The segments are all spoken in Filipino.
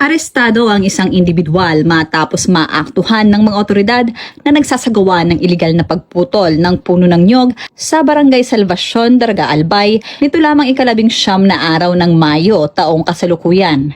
Arestado ang isang individual matapos maaktuhan ng mga otoridad na nagsasagawa ng ilegal na pagputol ng puno ng nyog sa Barangay Salvacion, Daraga Albay nito lamang ika-19 na araw ng Mayo taong kasalukuyan.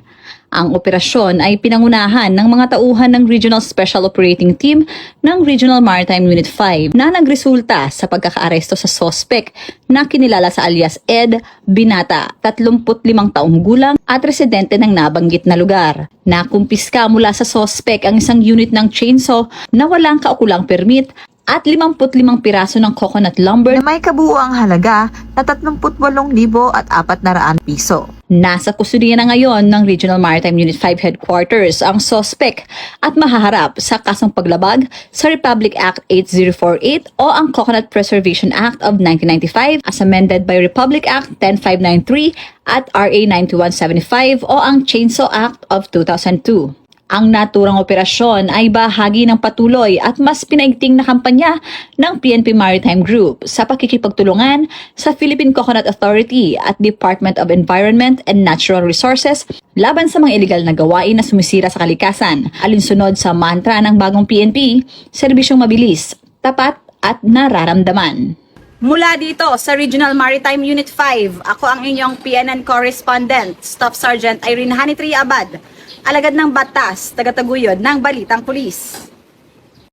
Ang operasyon ay pinangunahan ng mga tauhan ng Regional Special Operating Team ng Regional Maritime Unit 5 na nagresulta sa pagkakaaresto sa sospek na kinilala sa alias Ed Binata, 35 taong gulang at residente ng nabanggit na lugar. Nakumpiska mula sa sospek ang isang unit ng chainsaw na walang kaukulang permit at 55 piraso ng coconut lumber na may kabuuang halaga na 38,400 piso. Nasa kustudiya na ngayon ng Regional Maritime Unit 5 Headquarters ang sospek at mahaharap sa kasong paglabag sa Republic Act 8048 o ang Coconut Preservation Act of 1995 as amended by Republic Act 10593 at RA 9175 o ang Chainsaw Act of 2002. Ang naturang operasyon ay bahagi ng patuloy at mas pinaigting na kampanya ng PNP Maritime Group sa pakikipagtulungan sa Philippine Coconut Authority at Department of Environment and Natural Resources laban sa mga ilegal na gawain na sumisira sa kalikasan. Alinsunod sa mantra ng bagong PNP, serbisyong mabilis, tapat at nararamdaman. Mula dito sa Regional Maritime Unit 5, ako ang inyong PNN correspondent, Staff Sergeant Irene Hanitri Abad, alagad ng batas, tagataguyod ng Balitang Pulis.